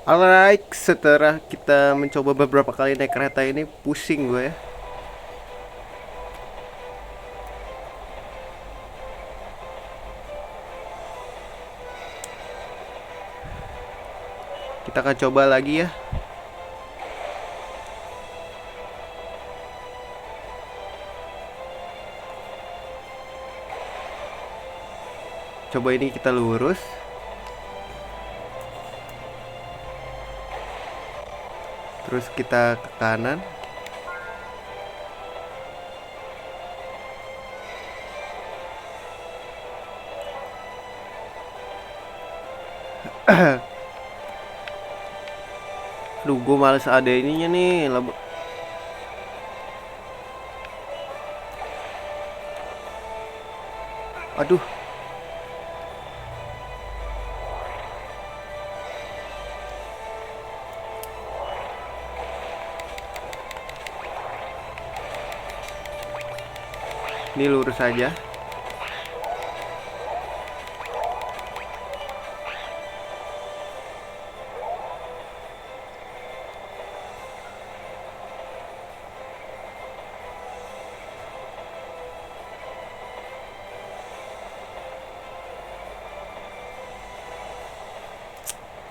Alright, setelah kita mencoba beberapa kali naik kereta ini, pusing gue ya. Kita akan coba lagi ya. Coba ini kita lurus. Terus kita ke kanan. Aduh, gue males ada ininya nih. Aduh, ini lurus aja.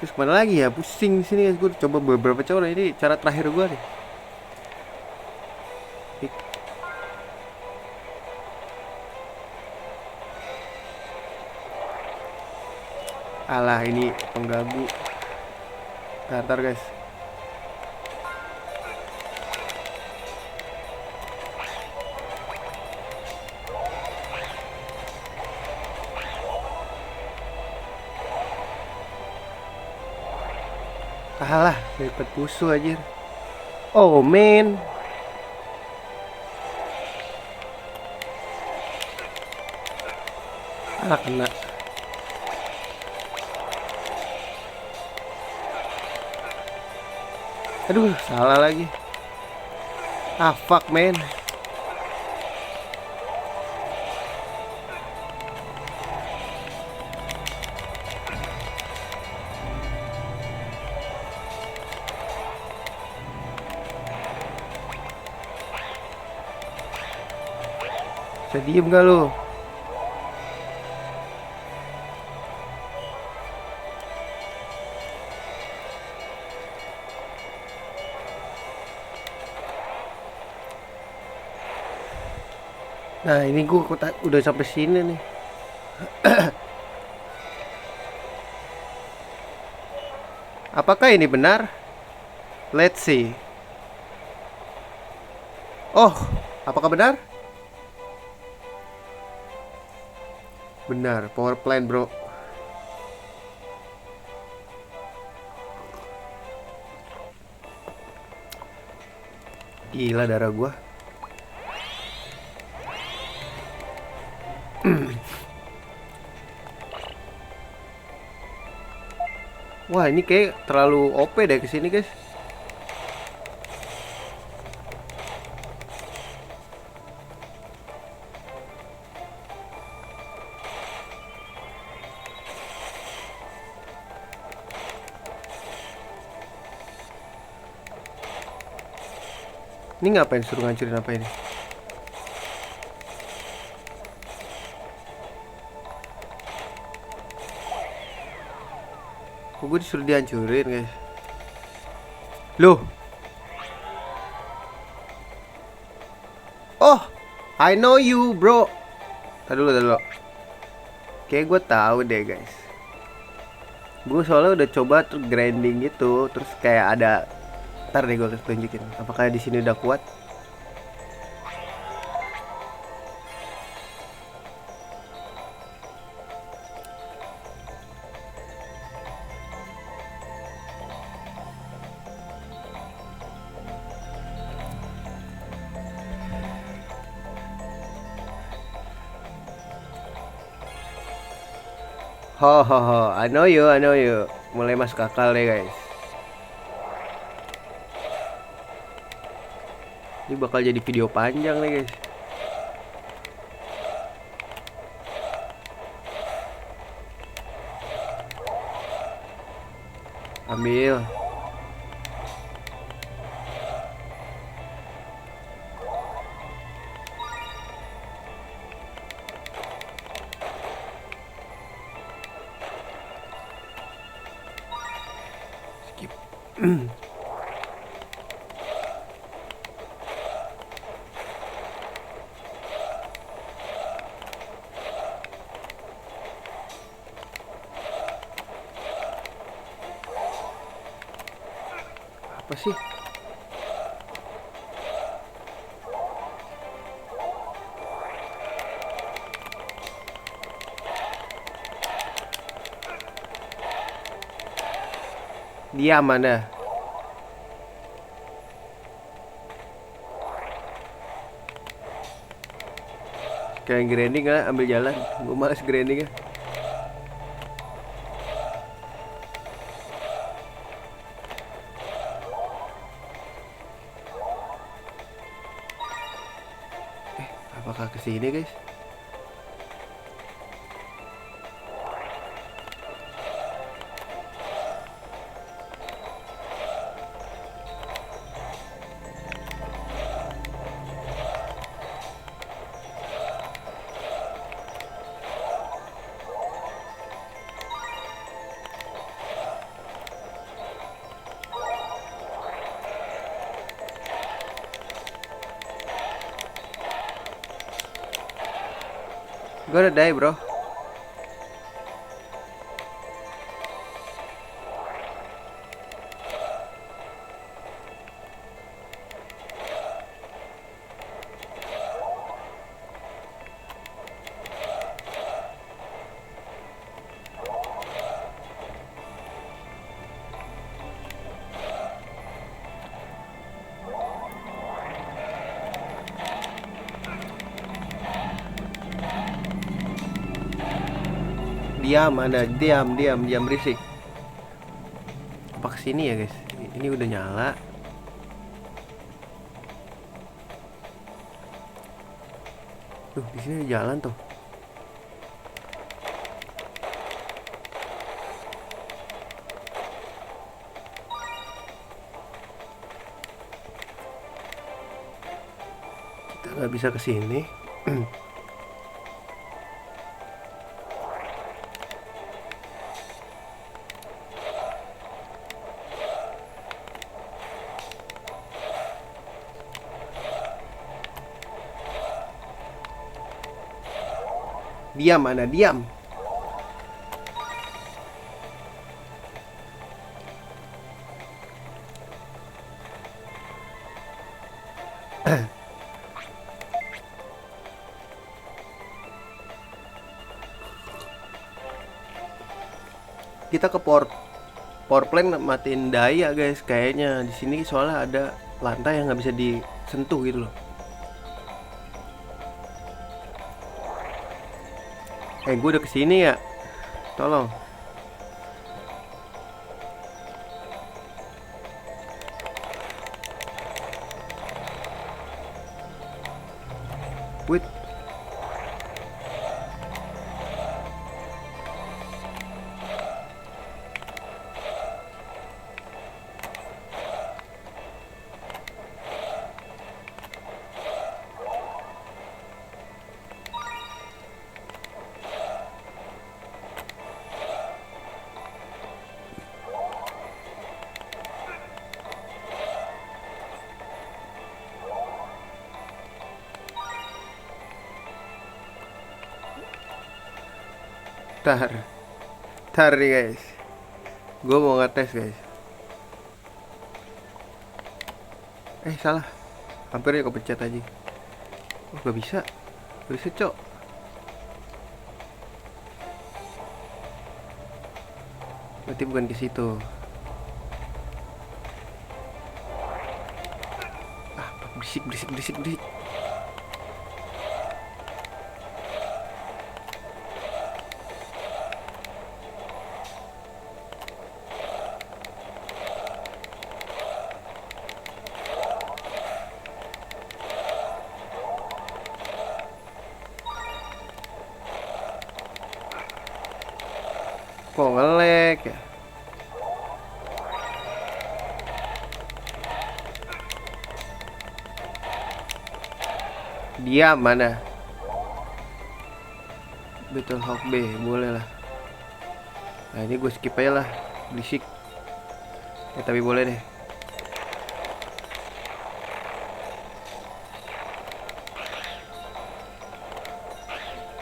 Terus kemana lagi ya? Pusing di sini guys. Gue coba beberapa cara, ini cara terakhir gue nih. Alah, ini pengganggu. Ntar guys. Alah, dapat musuh aja. Oh man. Alah, kena. Aduh, salah lagi. Ah, fuck man. Bisa diem gak lu? Nah, ini gue udah sampai sini nih. Apakah ini benar? Let's see. Oh, apakah benar? Benar, power plant bro. Gila darah gua. Wah, ini kayak terlalu OP deh kesini guys. Ini ngapain suruh ngancurin apa ini? Kok gue disuruh dihancurin guys? Loh. Oh, I know you bro. Tadi dulu. Kayak gue tahu deh guys. Gue soalnya udah coba tuh grinding gitu, terus kayak ada. Ntar deh gue tunjukin. Apakah di sini udah kuat? Ho ho ho, I know you, I know you. Mulai masuk akal deh guys. Ini bakal jadi video panjang nih guys. Ambil. Skip. Apa sih? Dia mana? Kayak grinding lah, ambil jalan. Gue males grinding ya. Apakah kesini guys? Gue udah die bro. Diam Anda, diam berisik. Apa kesini ya guys? Ini udah nyala. Tuh, di sini ada jalan tuh. Kita nggak bisa kesini. Diam Anda, diam. Kita ke power plant matiin daya guys kayaknya. Di sini soalnya ada lantai yang nggak bisa disentuh gitu loh. Gue udah kesini ya. Tolong. Wait. Tar nih guys. Gue mau ngetes guys. Salah. Hampir aja kepencet aja. Oh gak bisa. Gak bisa cok. Berarti bukan ke situ. Berisik. Kok nge-lag ya? Diam mana? Battle Hawk B, boleh lah. Nah ini gue skip aja lah, berisik. Tapi boleh deh.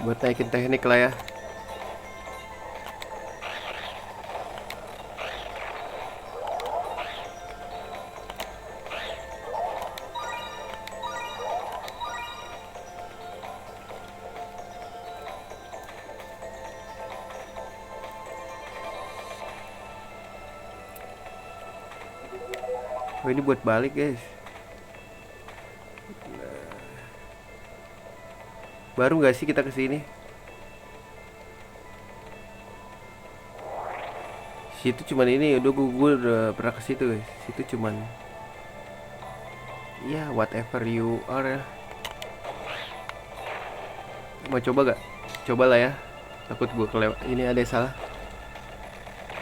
Buat naikin teknik lah ya. Oh ini buat balik guys. Baru nggak sih kita kesini? Situ cuman ini, udah gue udah pernah ke situ guys. Situ cuman ya whatever you are. Mau coba gak? Coba lah ya. Takut gue kelewat. Ini ada yang salah.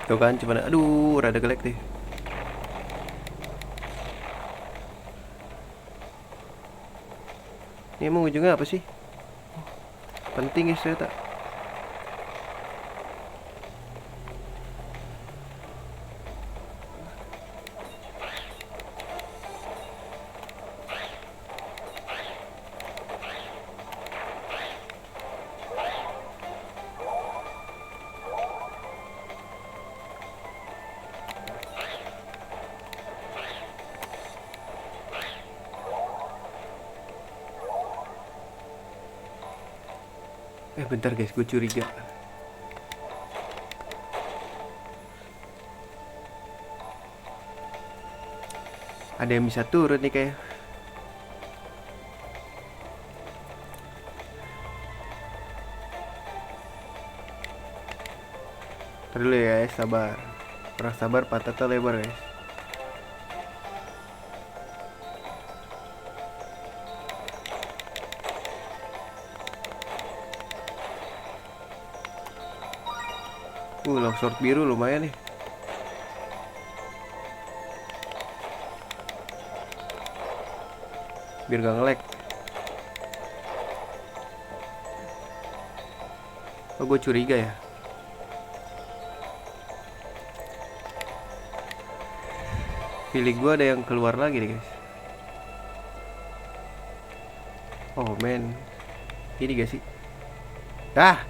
Tuh kan cuman aduh rada gelek deh. Ini emang ujungnya apa sih? Penting guys ternyata. Bentar guys, gue curiga. Ada yang bisa turun nih kayak. Ntar dulu ya guys, sabar. Orang sabar patah lebar guys. Longsword biru lumayan nih. Biar gak nge-lag. Oh gue curiga ya. Pilih gue ada yang keluar lagi nih guys. Oh man. Ini gak sih? Ah.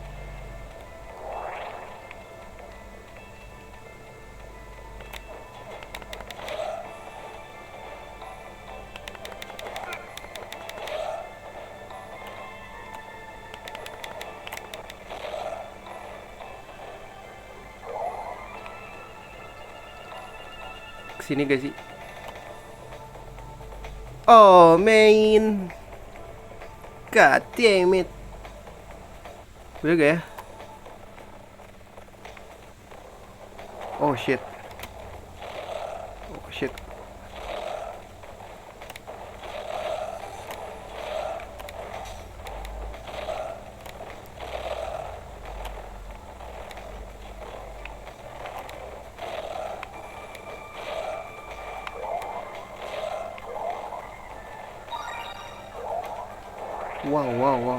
Sini gak sih? Oh main. God damn it. Udah gak ya? Oh shit. Oh shit. Wow.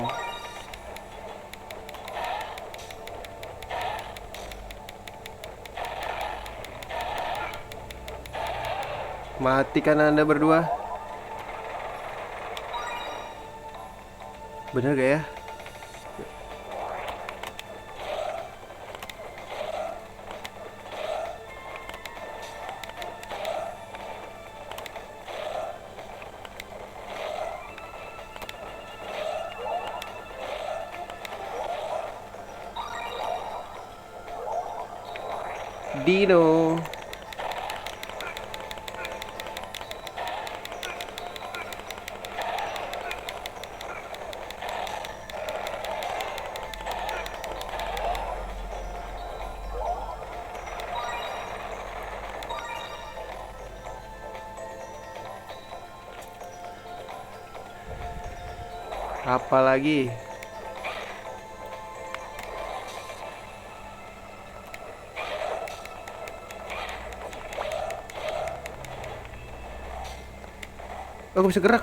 Matikan Anda berdua. Bener gak ya? Dino. Apa lagi? Oh, bisa gerak.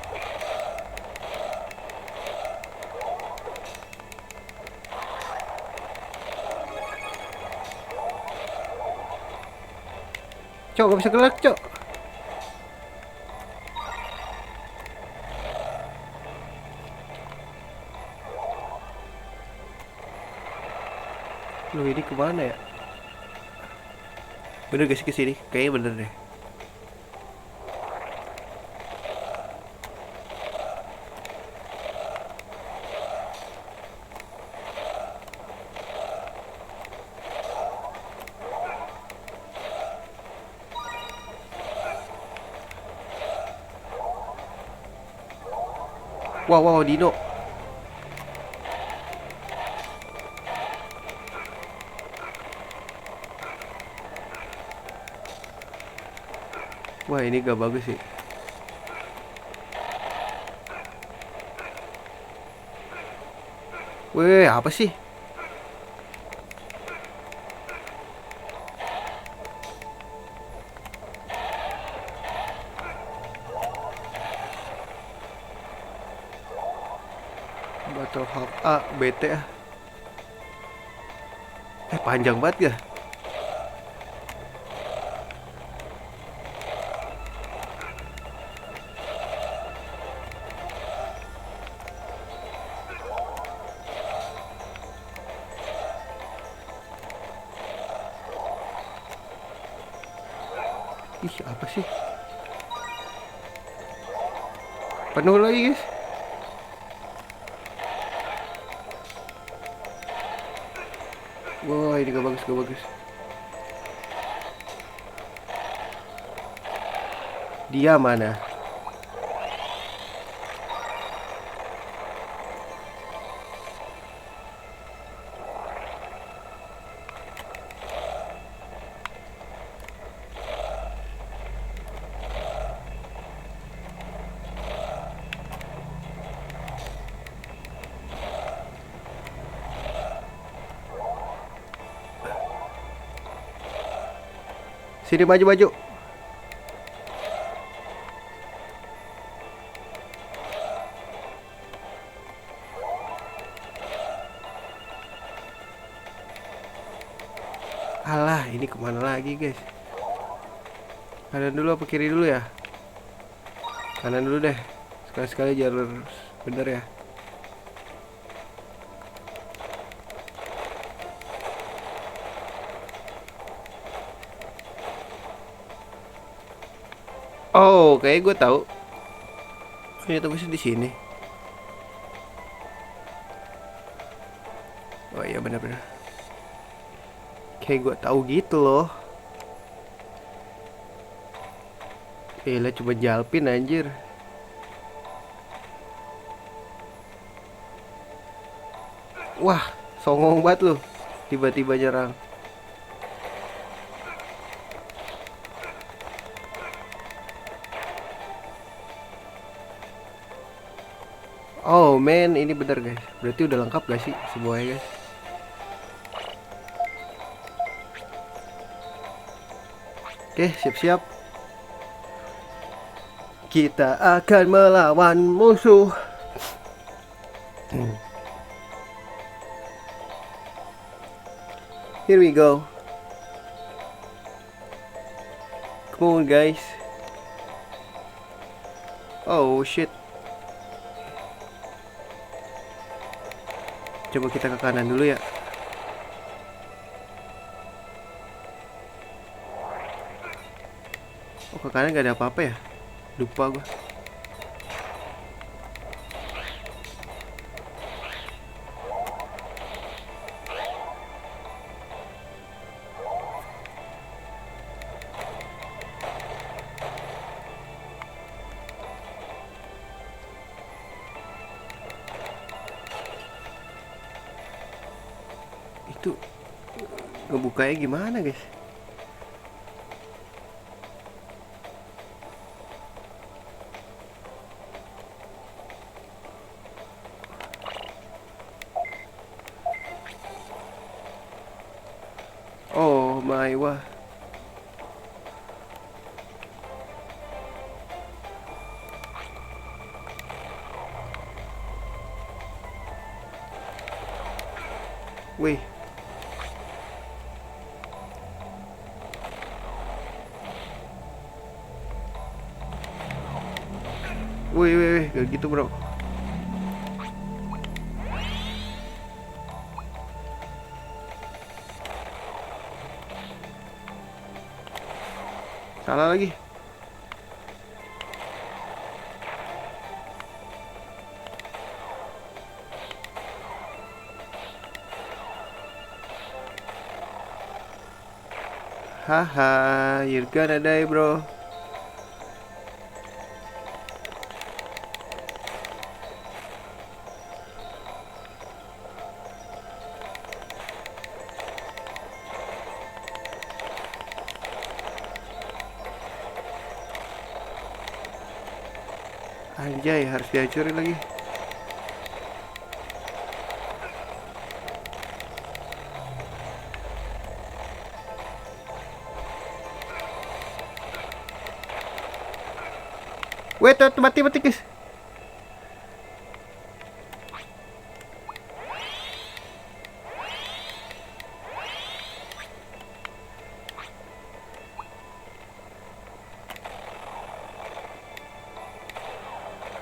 Cok, gak bisa gerak, Cok. Loh, ini kemana ya? Bener gak sih kesini? Kayaknya bener deh. Wow, wow, Dino. Wah, ini gak bagus sih. Weh, apa sih? Battle Hawk A, BT ah. Panjang banget ya. Ih, apa sih? Penuh lagi, guys. Wah, ini gak bagus, gak bagus. Dia mana? Sini, maju, maju. Alah, ini kemana lagi, guys? Kanan dulu apa kiri dulu ya? Kanan dulu deh. Sekali-sekali jalur bener ya. Oh, kayak gue tahu. Ternyata bisa di sini. Oh iya, benar-benar. Kayak gue tahu gitu loh. Lah, cuma jalpin anjir. Wah, songong banget lu. Tiba-tiba nyerang. Oh man, ini bener guys. Berarti udah lengkap gak sih semuanya guys? Oke, siap-siap. Kita akan melawan musuh. Here we go. Come on guys. Oh shit. Coba kita ke kanan dulu ya. Oh, ke kanan gak ada apa-apa ya? Lupa gua. Itu ngebukanya gimana guys? Oh my wah. Wih. Wih, wih, wih, gak gitu bro. Salah lagi. Haha, you're gonna die bro. Anjay, harus dihancurin lagi. Wait, mati guys.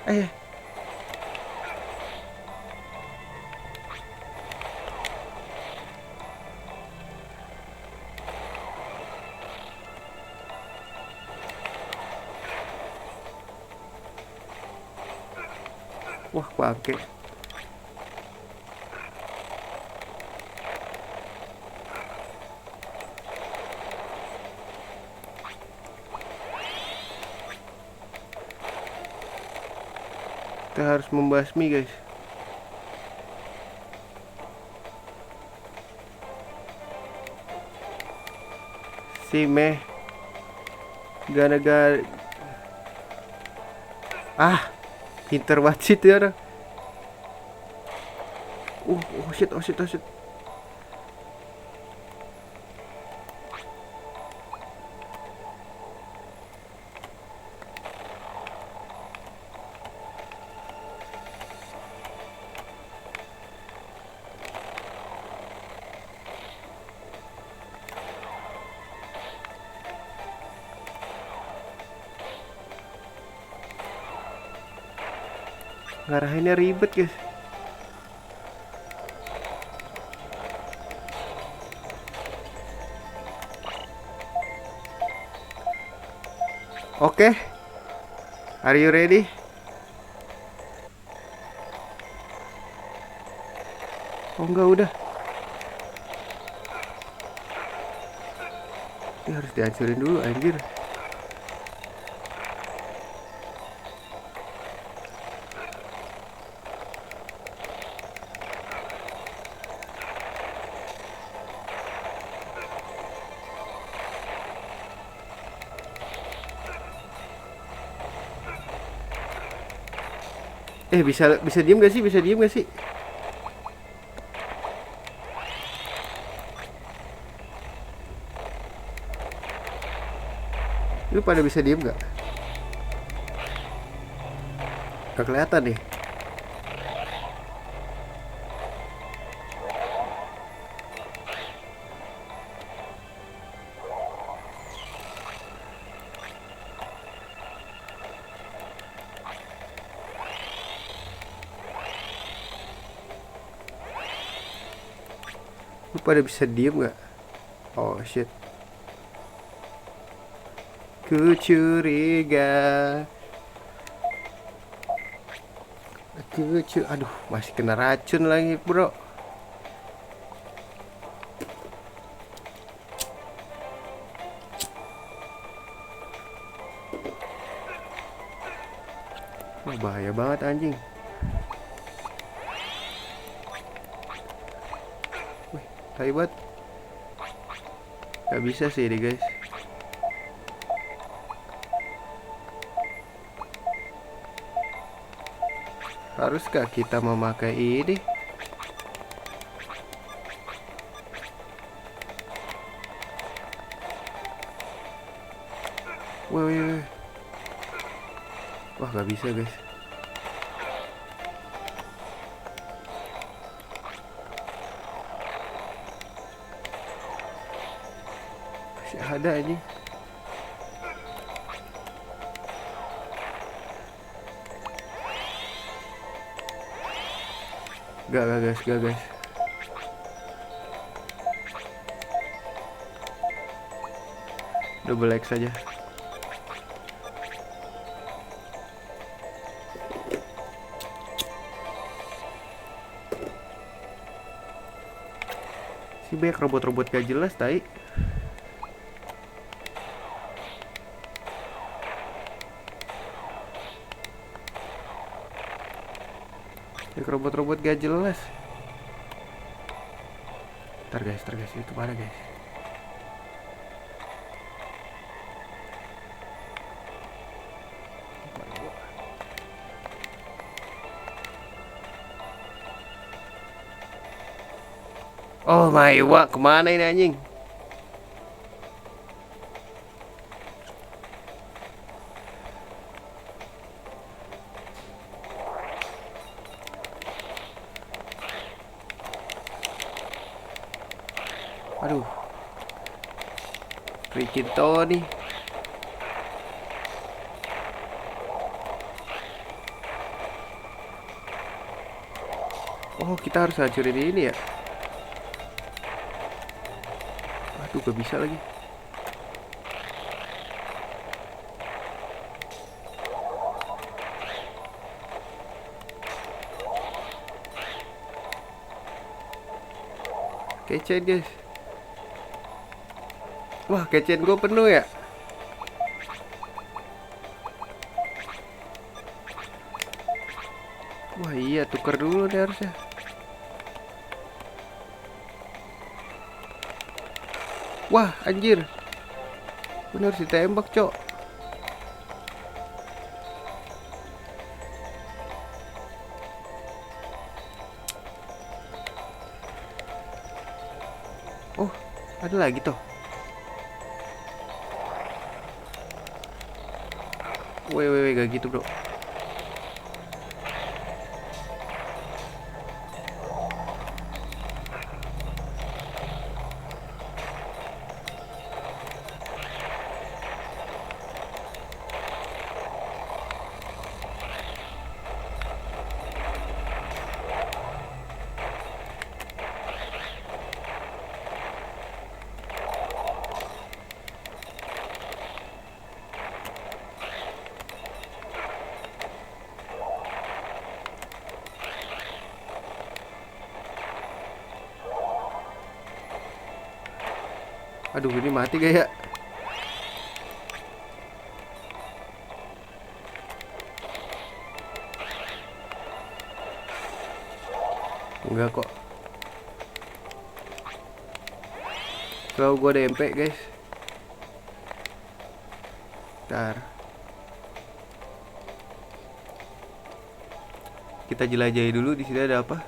Eh, wah bangke. Kita harus membasmi guys. Si meh gara-gara pinter banget sih tuh orang. Oh shit, oh shit, oh shit. Ngarahinnya ribet guys. Oke, are you ready? Oh enggak, udah. Ini harus dihancurin dulu anjir. Bisa diem gak sih? Bisa diem gak sih? Lu pada bisa diem gak? Gak kelihatan nih. Lu pada bisa diem gak? Oh shit. Ku curiga. Aduh, masih kena racun lagi bro. Wah, bahaya banget anjing. Wih, tai banget. Gak bisa sih ini guys. Haruskah kita memakai ini? Wah, wah gak bisa guys. Masih ada ini. Gak guys, gak guys. Double X saja. Si banyak robot-robot gak jelas, tai. Robot-robot gak jelas. Ntar guys, itu mana guys? Oh my god, kemana ini anjing? Aduh, Ricky Tony. Oh, kita harus hancurin ini ya. Aduh, gak bisa lagi. Kecen guys. Wah, kecen gue penuh ya. Wah iya, tuker dulu nih harusnya. Wah anjir, bener harus ditembak cok. Oh ada lagi toh. Weh gak gitu bro. Aduh ini mati gak ya? Enggak kok. Selalu gue ada MP guys. Ntar kita jelajahi dulu di sini ada apa.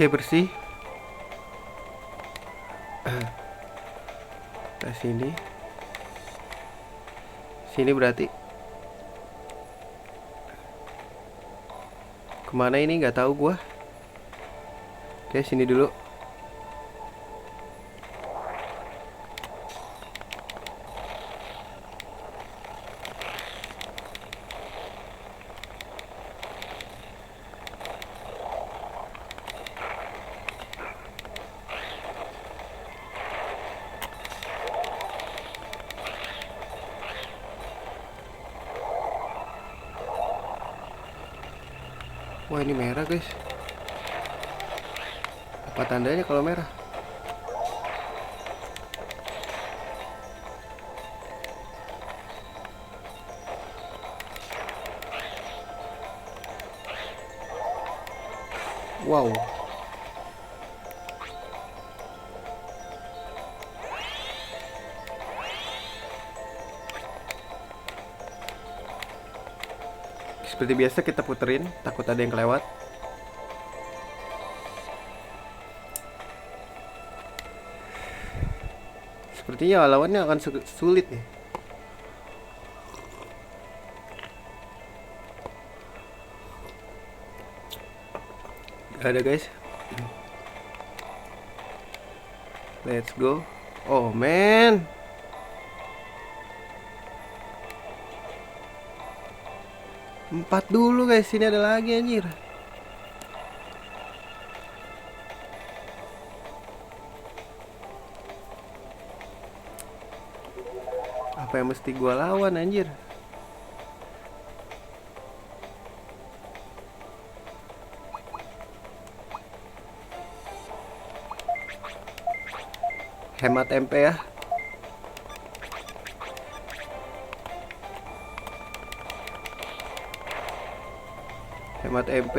Oke bersih. Nah sini berarti kemana ini nggak tahu gua. Oke sini dulu. Wah ini merah guys. Apa tandanya kalau merah? Wow. Seperti biasa kita puterin, takut ada yang kelewat. Sepertinya lawannya akan sulit nih. Gak ada guys. Let's go. Oh man. 4 dulu guys, sini ada lagi anjir. Apa yang mesti gua lawan anjir? Hemat MP ya. Hemat MP.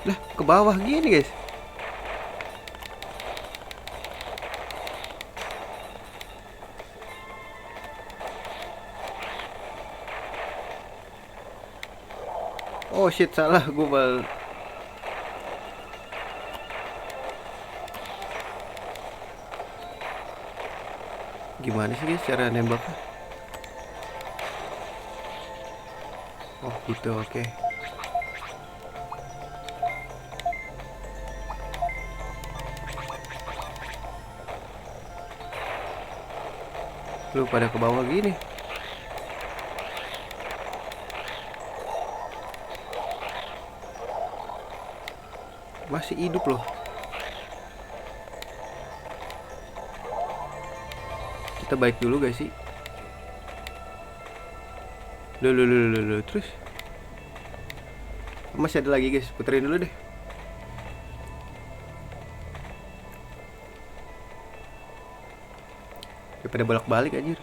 Lah, ke bawah gini guys. Oh shit, salah gue gimana sih guys cara nembaknya? Oh gitu, oke. Lu pada ke bawah gini. Masih hidup loh. Kita baik dulu guys sih. Loh, terus masih ada lagi guys, puterin dulu deh. Daripada bolak-balik anjir.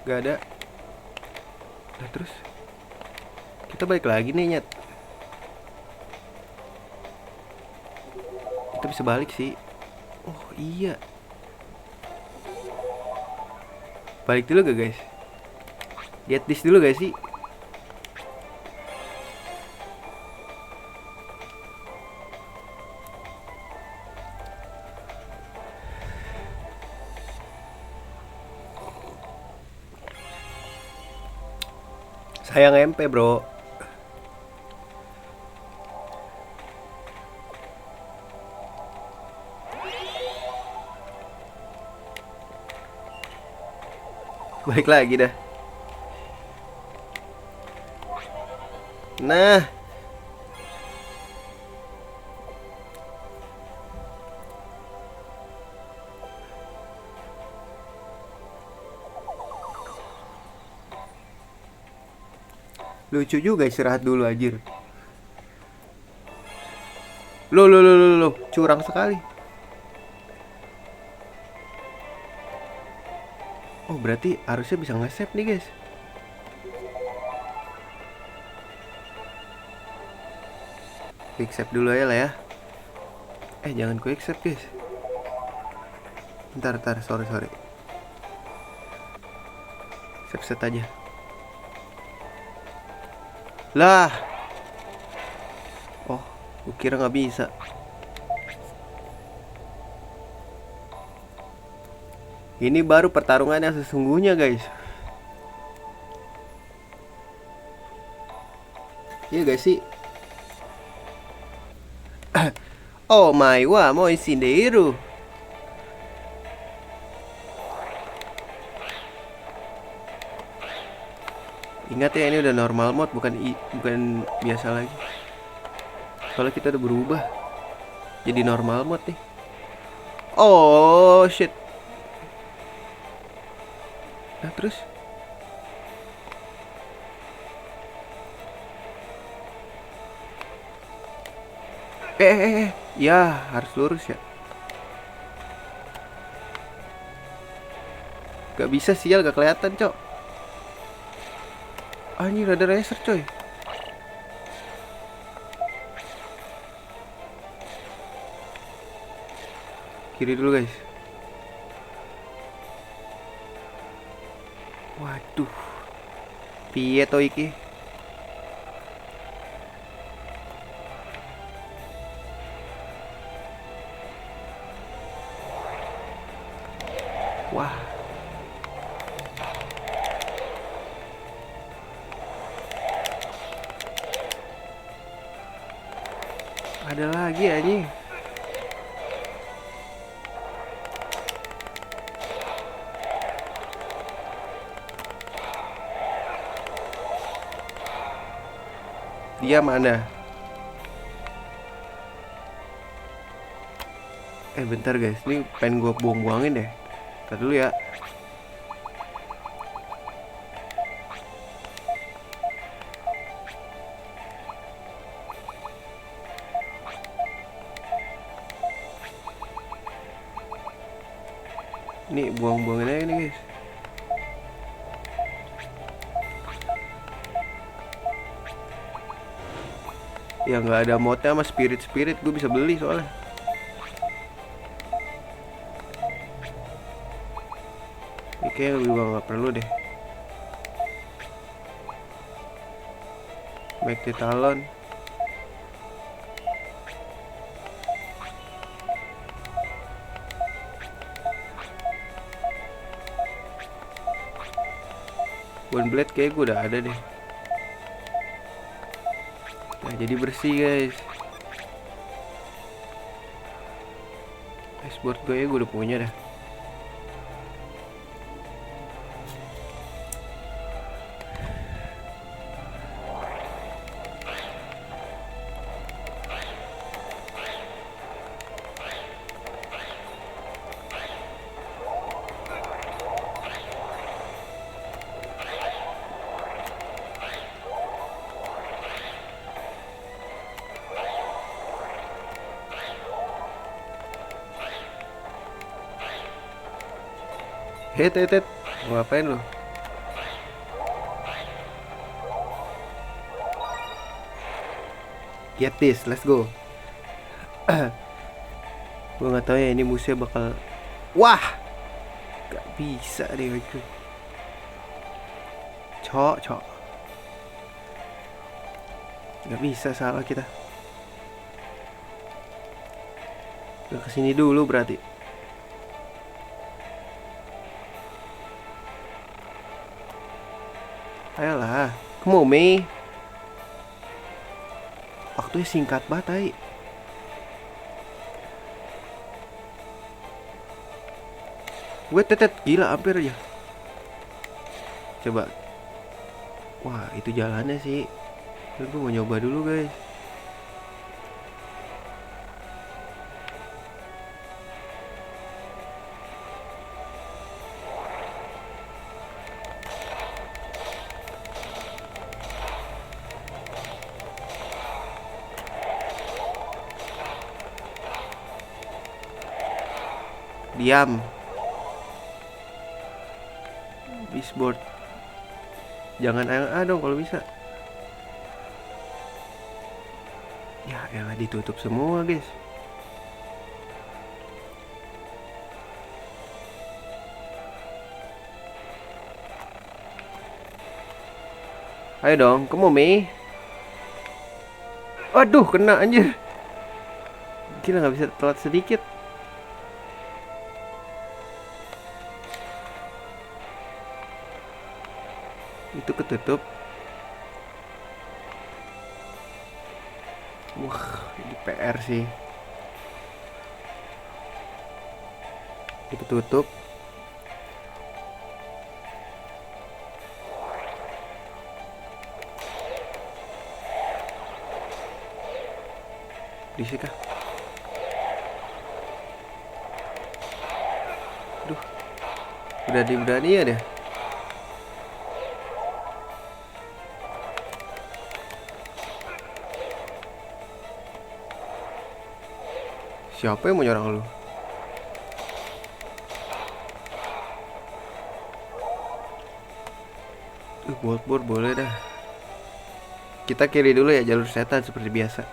Gak ada. Nah terus kita balik lagi nih nyet. Kita bisa balik sih. Oh iya. Balik dulu gak guys? Get this dulu gak sih? Sayang MP bro. Balik lagi dah. Nah, lucu juga istirahat dulu anjir. Loh, curang sekali. Oh, berarti harusnya bisa nge-save nih, guys. Quick save dulu aja lah ya. Jangan quick save, guys. Ntar, sorry. Save set aja. Lah. Oh, gue kira nggak bisa. Ini baru pertarungan yang sesungguhnya, guys. Iya guys sih. Oh my wa moi shinderu. Ingat ya, ini udah normal mode, bukan biasa lagi. Soalnya kita udah berubah jadi normal mode nih. Oh shit. Nah terus ya harus lurus ya. Gak bisa sial, gak kelihatan cok. Anjir ada racer coy. Kiri dulu guys. Aduh, piye to iki? Wah. Ada lagi anjing. Dia mana? Bentar guys, ini pengen gue buang-buangin deh. Ntar dulu ya. Ini buang-buangin aja nih guys. Ya nggak ada modnya sama spirit gue bisa beli soalnya. Ini kayaknya gue nggak perlu deh. Make the talon. One blade kayak gue udah ada deh. Nah jadi bersih guys. Dashboard gue ya gue udah punya dah. Het, mau ngapain lu? Get this, let's go. Gue nggak tahu ya ini musuhnya bakal. Wah, gak bisa deh itu. Cok. Gak bisa, salah kita. Udah kesini dulu berarti. Ayolah, come on Mei. Waktunya singkat banget ay. Gue tetet gila hampir aja. Coba. Wah itu jalannya sih. Gue mau nyoba dulu guys. Diam. Beastboard. Jangan A dong kalau bisa. Ya elah ditutup semua guys. Ayo dong, kamu Mei. Aduh kena anjir. Gila gak bisa telat sedikit. Itu ketutup. Wah, ini PR sih. Ini ketutup. Disik kah? Aduh. Berani ya deh. Siapa yang mau nyerang lu? Bolt boleh dah. Kita kiri dulu ya jalur setan seperti biasa.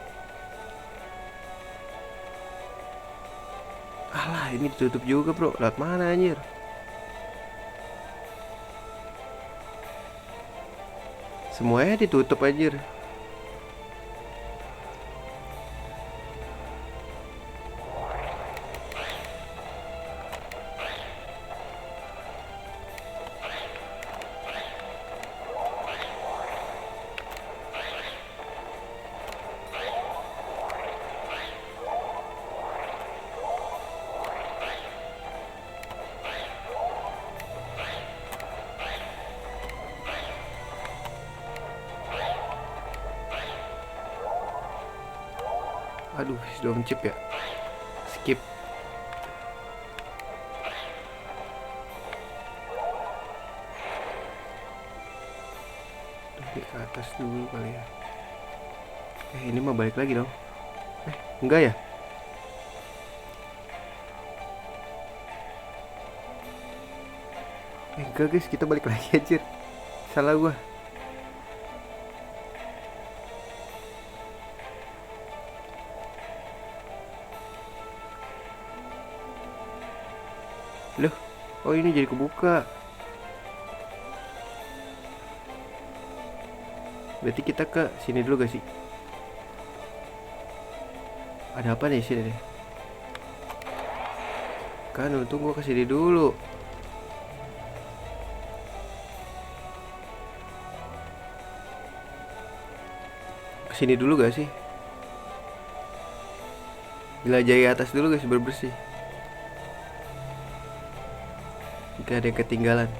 Alah ini ditutup juga bro. Lewat mana anjir? Semuanya ditutup anjir. Aduh, belum chip ya. Skip. Tapi ke atas dulu kali ya. Ini mah balik lagi dong. Enggak ya? Enggak guys, kita balik lagi anjir. Salah gua. Loh, oh ini jadi kebuka. Berarti kita ke sini dulu gak sih? Ada apa nih sini nih? Kan untung gua kesini dulu. Kesini dulu gak sih? Jelajahi atas dulu guys, bersih. Gak ada yang ketinggalan.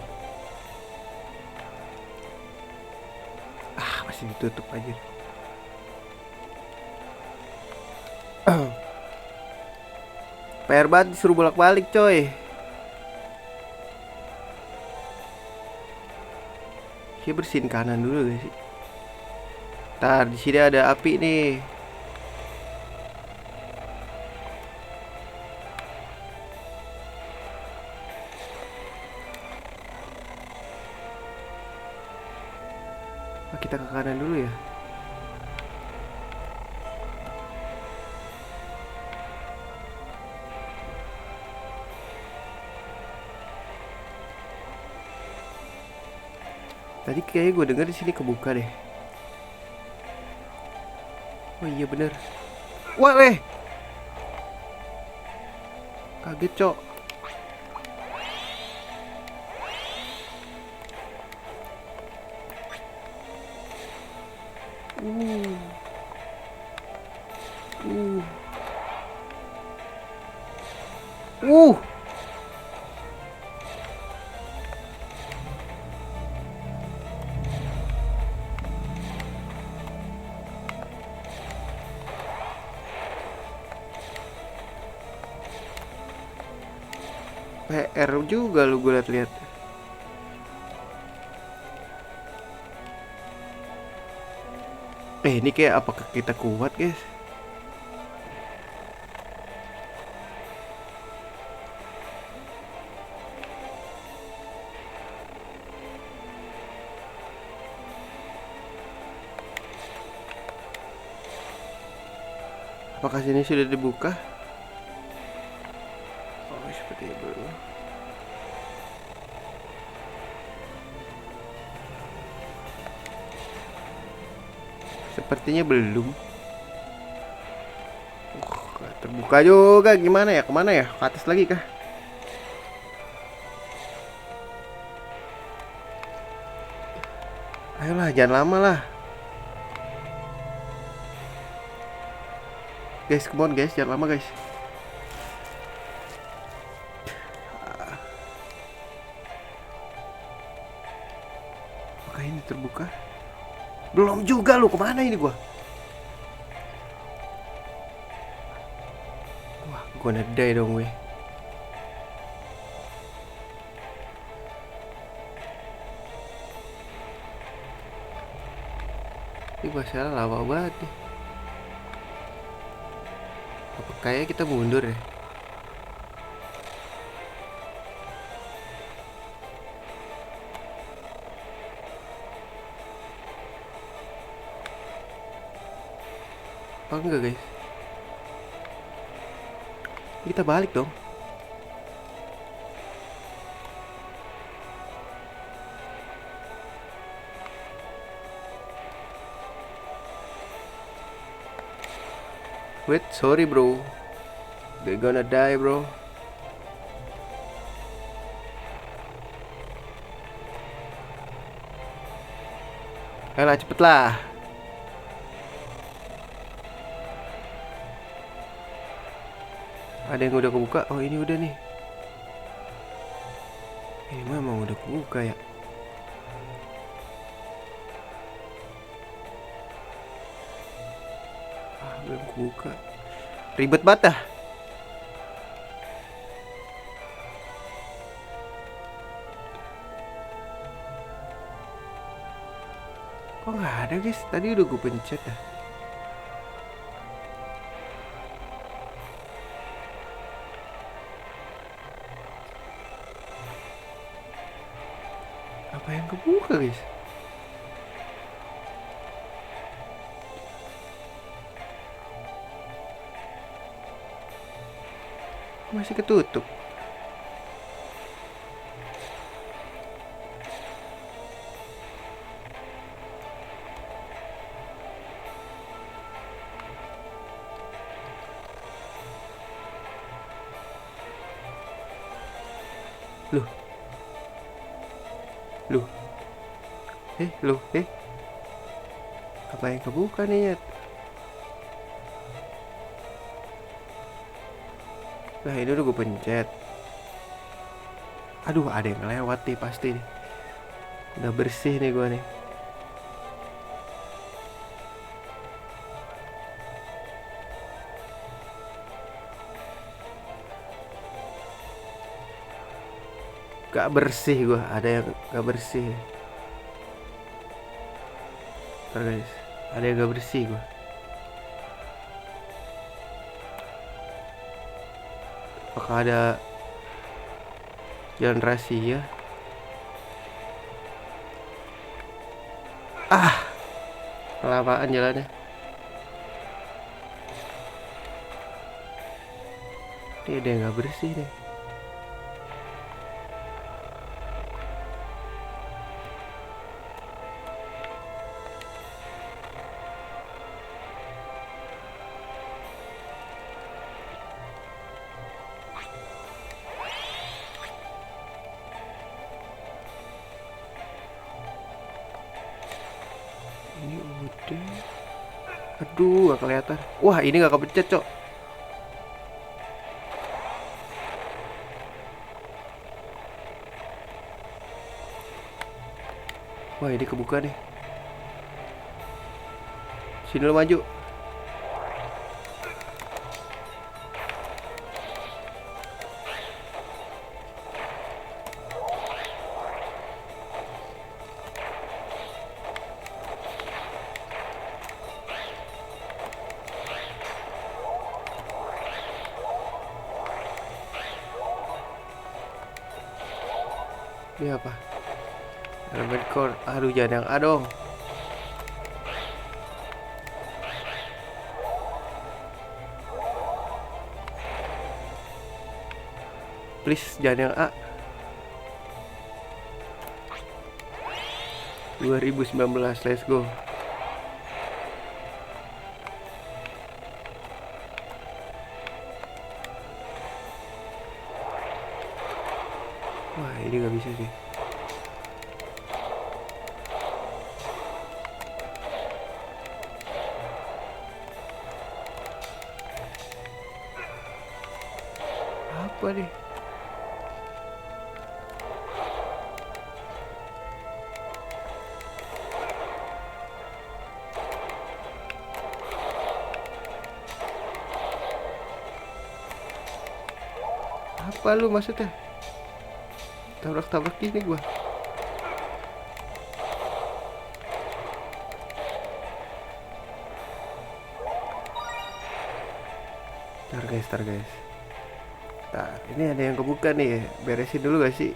Masih ditutup aja. PR banget disuruh bolak-balik coy. Kayak bersihin kanan dulu guys sih. Ntar di sini ada api nih. Kita ke kanan dulu ya. Tadi kayaknya gue dengar di sini kebuka deh. Oh iya bener. Wah weh. Kaget cok. Uh. PR juga lu gue liat-liat. Ini kayak apakah kita kuat guys? Apakah sini sudah dibuka? Oh seperti itu. Sepertinya belum. Terbuka juga, gimana ya? Kemana ya? Ke atas lagi kah? Ayolah, jangan lama lah. Guys, come on guys, jangan lama guys. Apakah ini terbuka? Belum juga lu, kemana ini gua? Wah, gua nedai dong weh. Ini masalah lama banget nih. Apa kayaknya kita mundur ya? Apa enggak guys? Kita balik dong. Wait, sorry bro. They gonna die bro. Ayolah cepet lah. Ada yang udah kebuka? Oh ini udah nih. Ini memang udah kebuka ya. Belum kebuka. Ribet banget dah. Kok nggak ada guys? Tadi udah gue pencet dah. Apa yang kebuka guys? Masih ketutup. Loh. Loh. Loh, apa yang kebuka nih ya? Nah ini udah gue pencet. Aduh ada yang lewat nih pasti nih. Udah bersih nih gue nih. Gak bersih gue. Ada yang gak bersih. Ntar guys, ada yang gak bersih gue. Apakah ada jalan rahasia? Kelamaan jalannya. Ini ada yang gak bersih deh. Ini udah. Aduh gak kelihatan. Wah ini gak kepencet cok. Wah ini kebuka nih. Sini lo maju. Ini apa? Element core. Aduh jangan yang A dong. Please jangan yang A. 2019 let's go. Wah ini gak bisa sih. Apa nih? Apa lu maksudnya? Tabrak-tabrak gini gua. Tar guys. Nah, ini ada yang kebuka nih. Beresin dulu gak sih?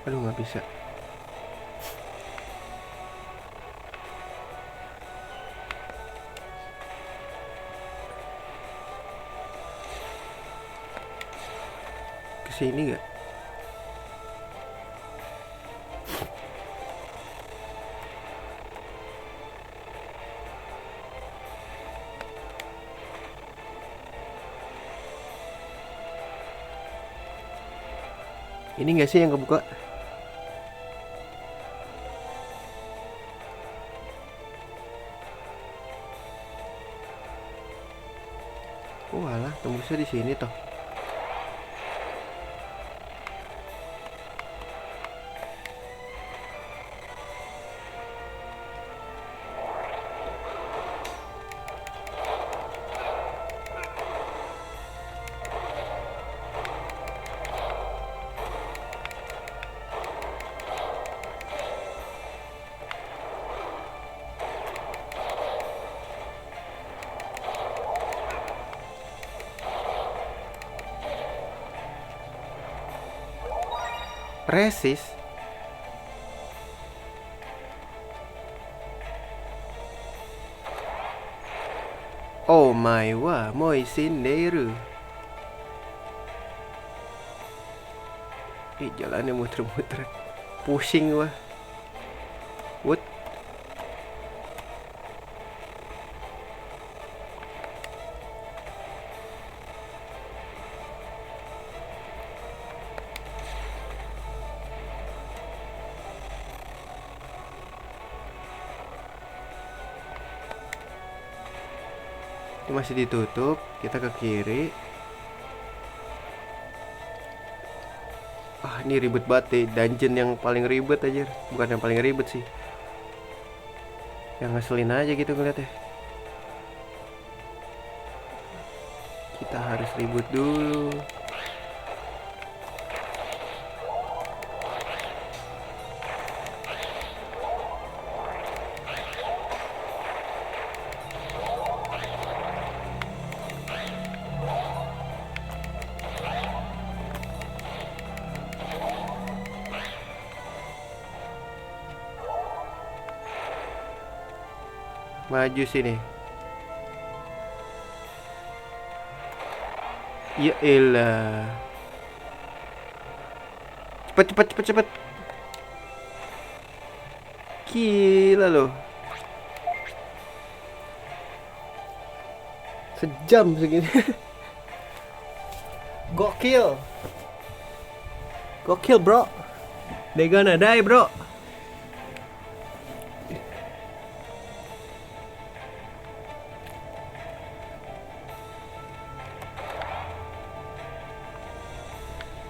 Aduh nggak bisa. sini gak? Ini gak sih yang kebuka? Oh alah, tembusnya di sini toh. Resist. Oh my wa moi sinderu. Ih, jalannya muter-muter. Pusing wah. What? Ini masih ditutup. Kita ke kiri. Ah, ini ribet banget deh. Dungeon yang paling ribet aja. Bukan yang paling ribet sih. Yang ngeselin aja gitu ngeliatnya. Kita harus ribut dulu. Maju sini. Ya elah. Cepet. Gila loh. Sejam segini. Gokil. Gokil bro. They gonna die bro.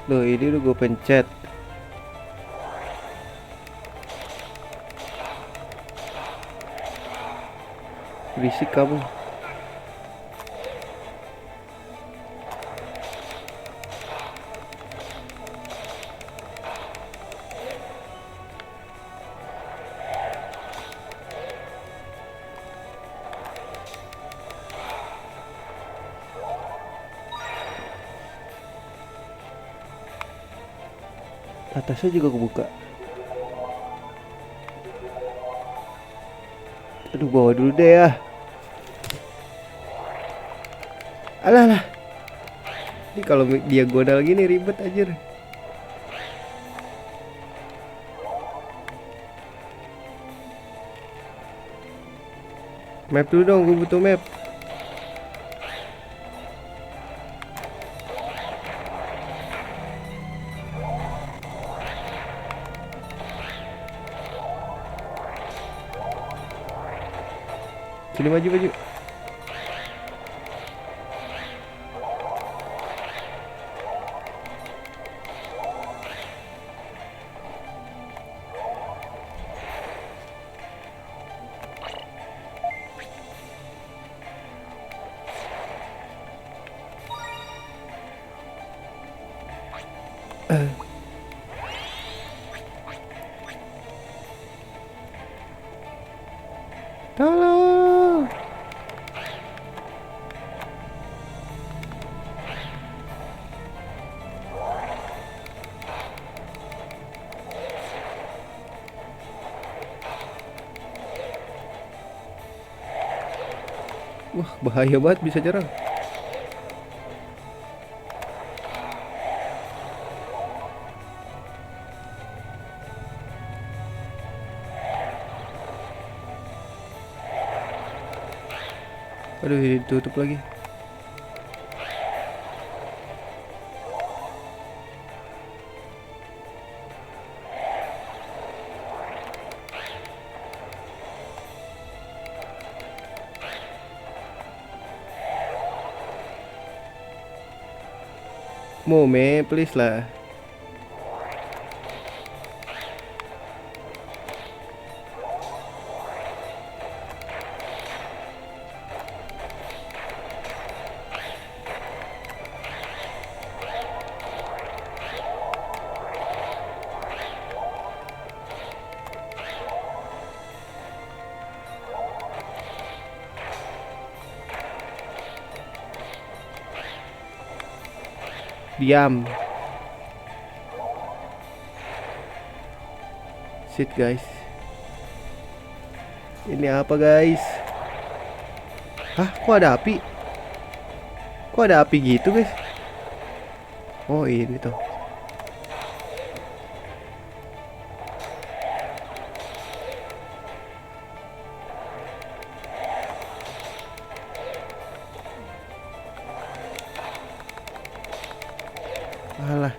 Loh ini udah gue pencet. Berisik kamu. Atasnya juga kebuka. Aduh, bawa dulu deh ya. Alah. Ini kalau diagonal gini ribet aja. Map dulu dong, gue butuh map. Sini maju. Tolong. Wah, bahaya banget bisa nyerang. Aduh, ini ditutup lagi. Mome, please lah. Diam. Shit guys. Ini apa guys? Hah, kok ada api? Kok ada api gitu guys? Oh ini tuh. Alah.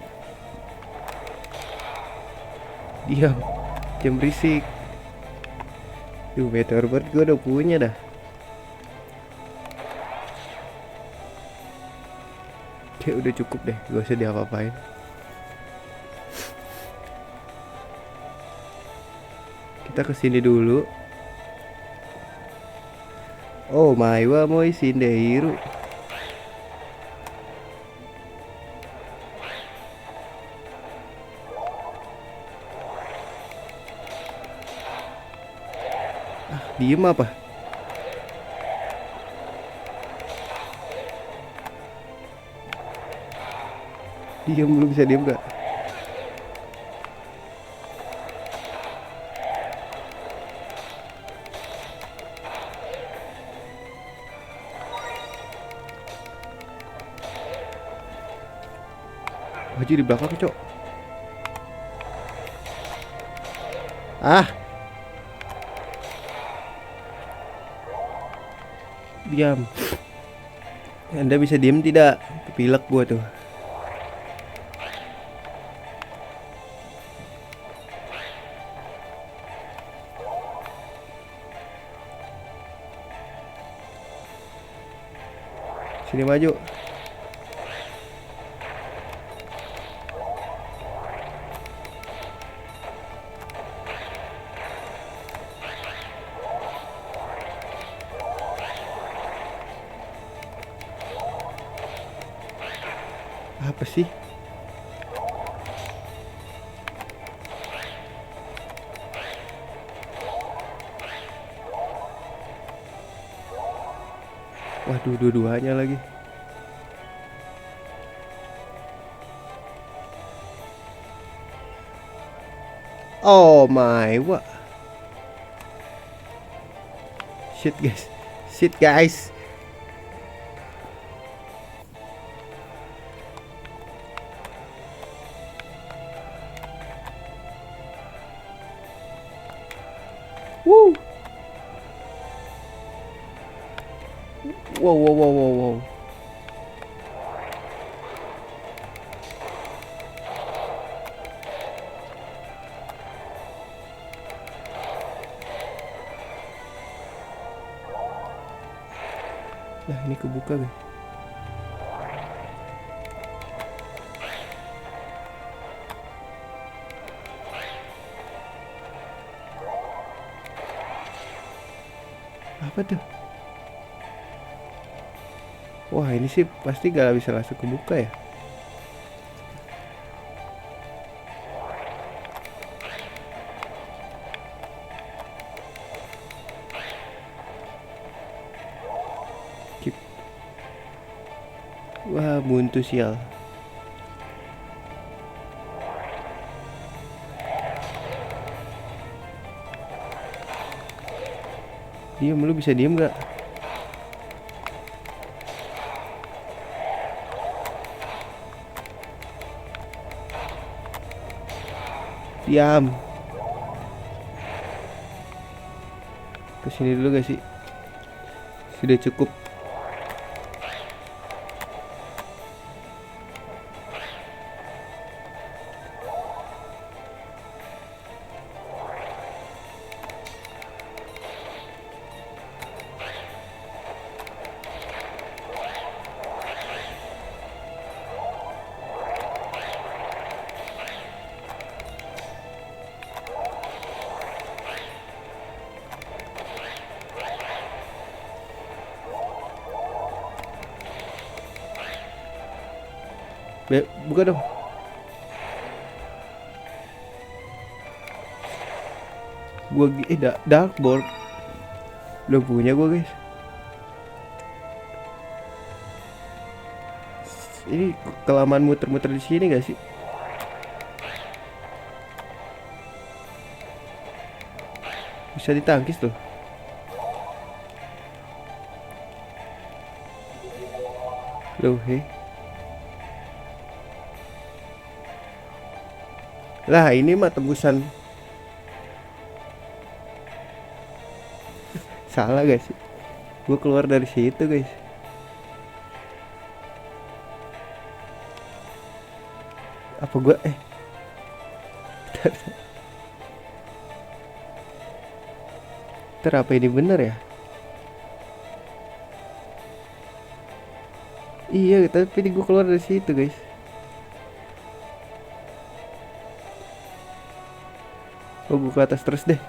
Diam. Jam berisik. Duh, meteor bird gue udah punya dah. Kayak udah cukup deh, gak usah diapa-apain. Kita kesini dulu. Oh my wa moi sindeiru. Diem apa? Diem, belum bisa diem gak? Baju di belakang cok. Ah, diam. Anda bisa diem tidak? Kepilek gua tuh. Sini maju. Apa sih? Waduh, dua-duanya lagi. Oh my, what? Shit guys. Shit guys. Woo. Wow, wow, wow, wow, wow. Nah, ini kebuka guys. Apa tuh? Wah, ini sih pasti gak bisa langsung kebuka ya. Wah, buntu sial. Diam, lu bisa diem gak? Diam. Kesini dulu gak sih? Sudah cukup. Buka dong. Darkboard belum punya gua guys. Ini kelamaan muter-muter di sini gak sih? Bisa ditangkis tuh. Loh, lah ini mah tembusan. Salah guys. Gue keluar dari situ guys. Apa gue apa ini bener ya? Iya, tapi gue keluar dari situ guys. Oh, gue ke atas terus deh.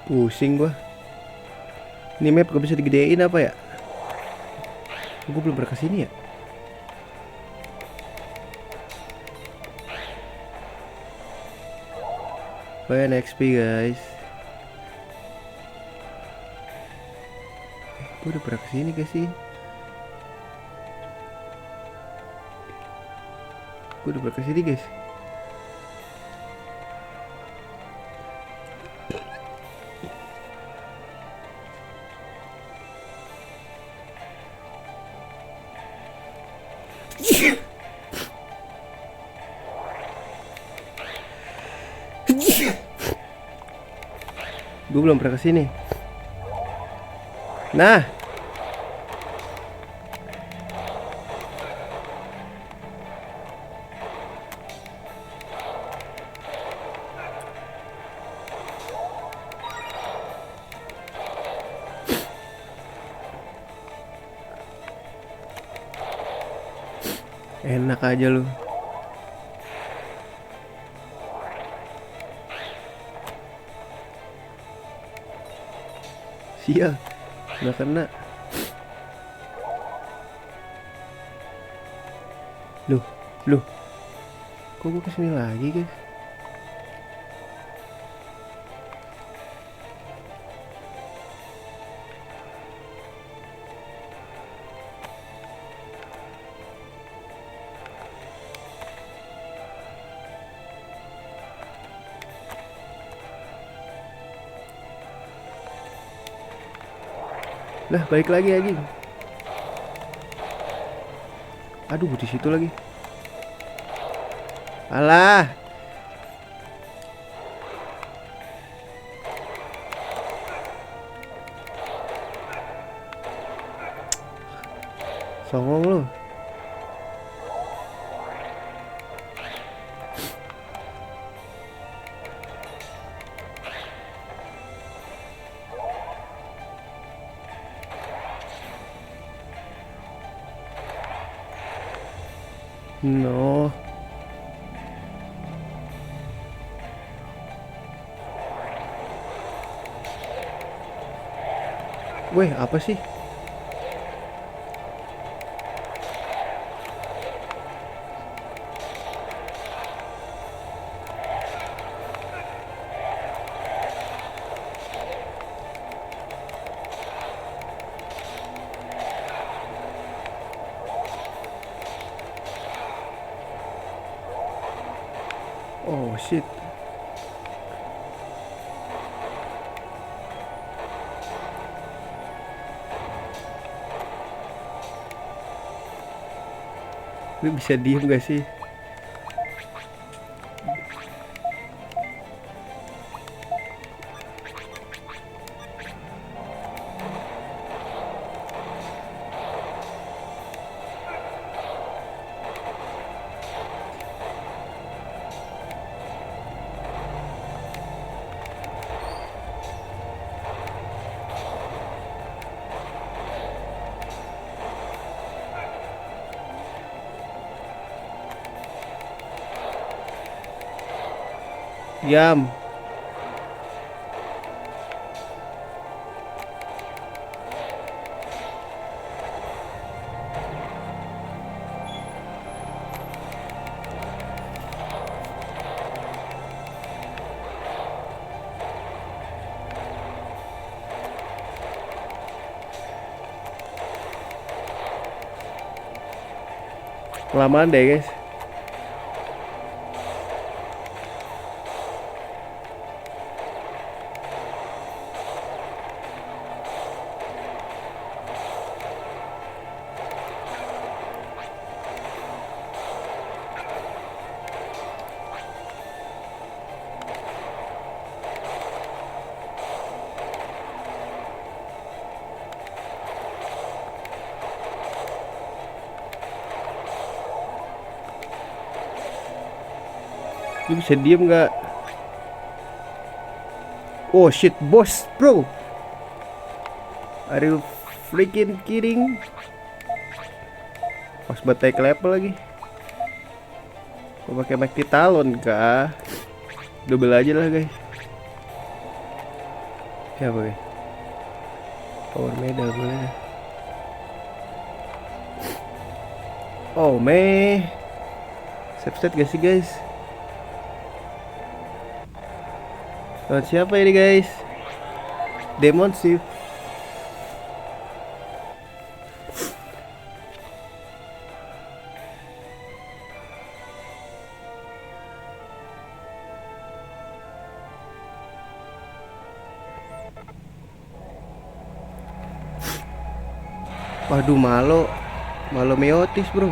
Pusing gua. Ini map gak bisa digedein apa ya? Gue belum pernah kesini ya. Banyak XP guys. Gue udah pernah kesini gak sih? Gue udah pernah kesini guys. Gue belum pernah kesini. Nah, enak aja lu. Sial, nggak kena. Loh, kok gue kesini lagi guys? Lah, balik lagi anjing. Aduh, di situ lagi. Alah. Songong lu. No. Weh, apa sih? Oh shit. Lu bisa diem gak sih? Diam. Kelamaan deh guys. Lu bisa diem nggak? Oh shit, boss, bro. Are you freaking kidding? Pas batai ke level lagi. Gua pakai Mighty Talon kah? Double aja lah guys. Ya apa guys? Power medal boleh. Oh meh. Save gak sih guys? Siapa ini guys? Demon Shift. Waduh, Malo Meotis bro.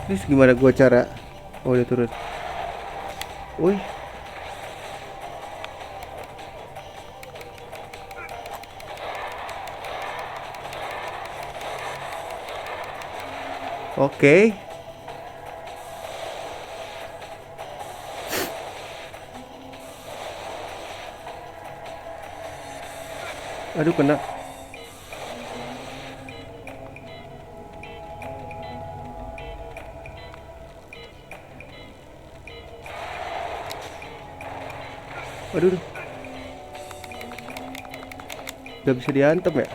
Terus gimana gua cara? Oh udah turun. Woi. Oke. Aduh kena. Aduh. Gak bisa diantem ya?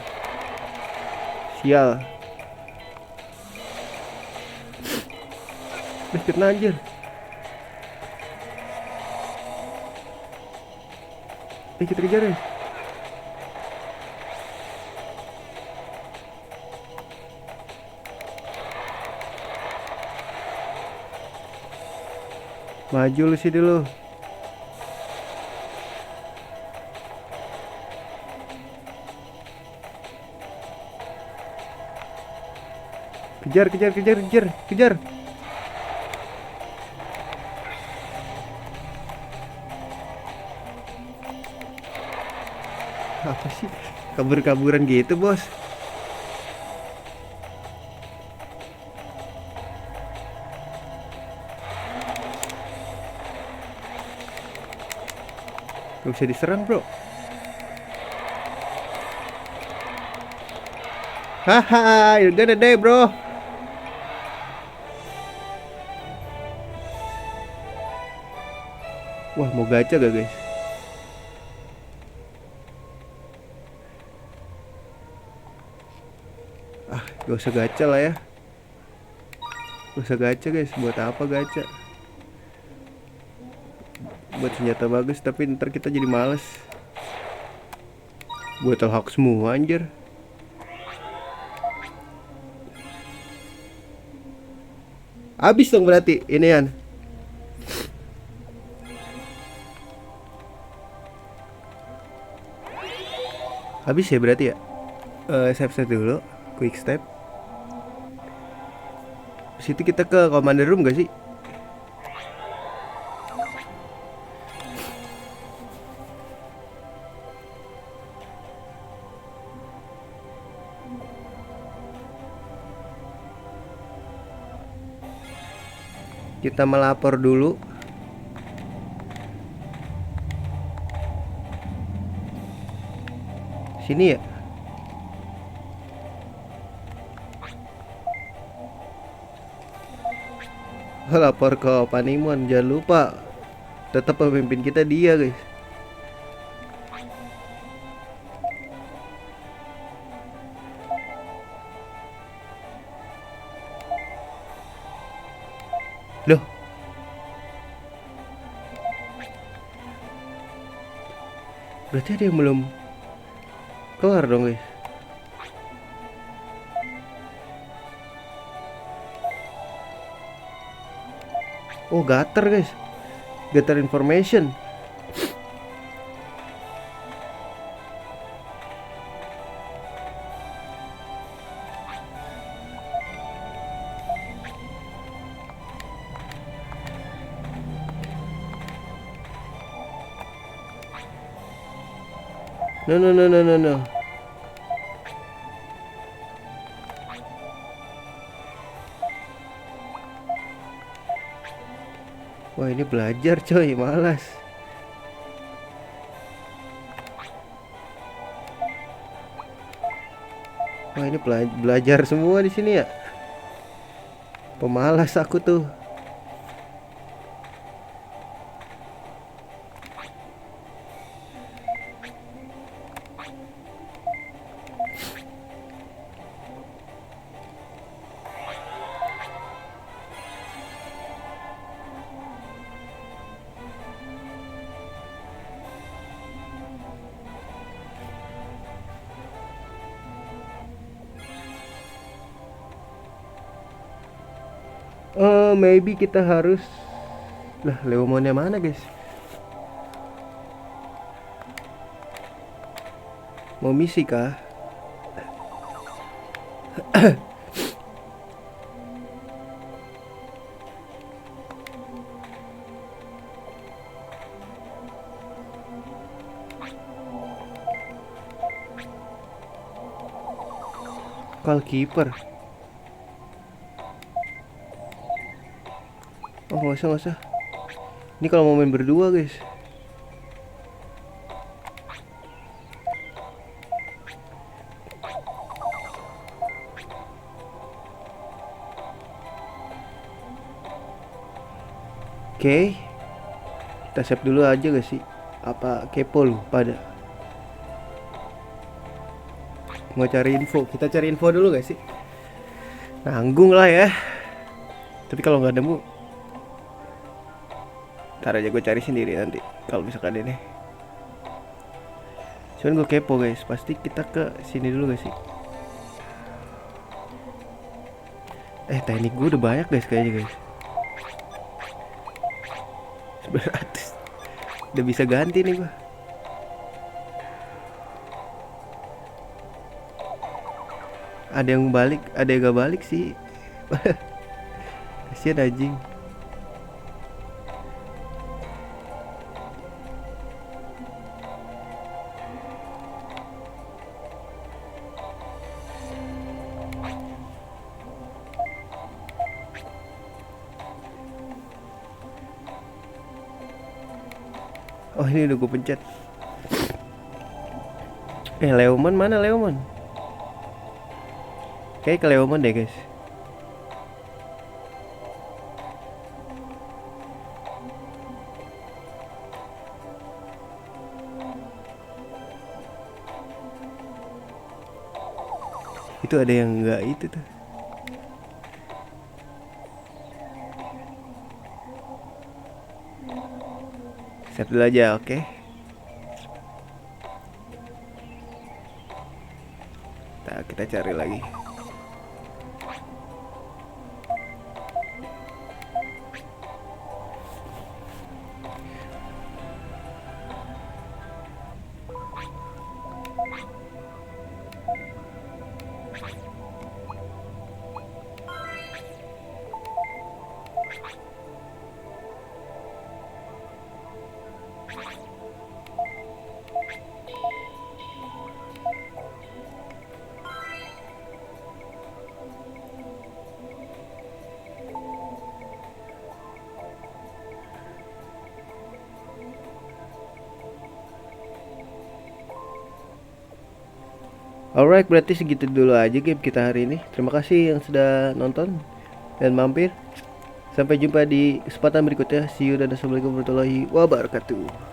Sial. Kena anjir. Kita kejar ya. Maju lu sih dulu. Kejar. Apa sih? Kabur-kaburan gitu, bos. Gak bisa diserang, bro. Haha, you're gonna die, bro. Wah, mau gacha gak, guys? Gak usah gacha lah ya. Gak usah gacha guys. Buat apa gacha? Buat senjata bagus tapi ntar kita jadi males. Buat hak semua anjir. Habis dong berarti inian. Habis ya berarti ya. Save dulu. Quick step. Situ kita ke commander room gak sih? Kita melapor dulu. Sini ya. Lapor ke Panimon. Jangan lupa, tetap pemimpin kita dia, guys. Loh, berarti ada yang belum kelar dong, guys. Oh, Gator, guys. Gator information. No. Wah, ini belajar coy, malas. Wah, ini belajar semua di sini ya. Pemalas aku tuh. Maybe kita harus. Lah, Leomonnya mana, guys? Mau misi kah? Call keeper. Oh, nggak usah. Ini kalau mau main berdua, guys. Oke. Kita save dulu aja gak sih? Apa kepo lu pada? Mau cari info? Kita cari info dulu gak sih? Nanggung lah ya. Tapi kalau nggak nemu, ntar aja gue cari sendiri nanti. Kalau misalkan ini. Cuman gue kepo, guys. Pasti kita ke sini dulu gak sih? Teknik gue udah banyak, guys, kayaknya, guys. 900. Udah bisa ganti nih gua. Ada yang balik, ada yang gak balik sih. Kasian anjing. Oh, ini udah gue pencet. Leomon mana, Leomon? Kayak ke Leomon deh, guys. Itu ada yang enggak itu tuh. Save dulu aja, oke. Nah, kita cari lagi. Alright, berarti segitu dulu aja game kita hari ini. Terima kasih yang sudah nonton dan mampir. Sampai jumpa di kesempatan berikutnya. See you dan assalamualaikum warahmatullahi wabarakatuh.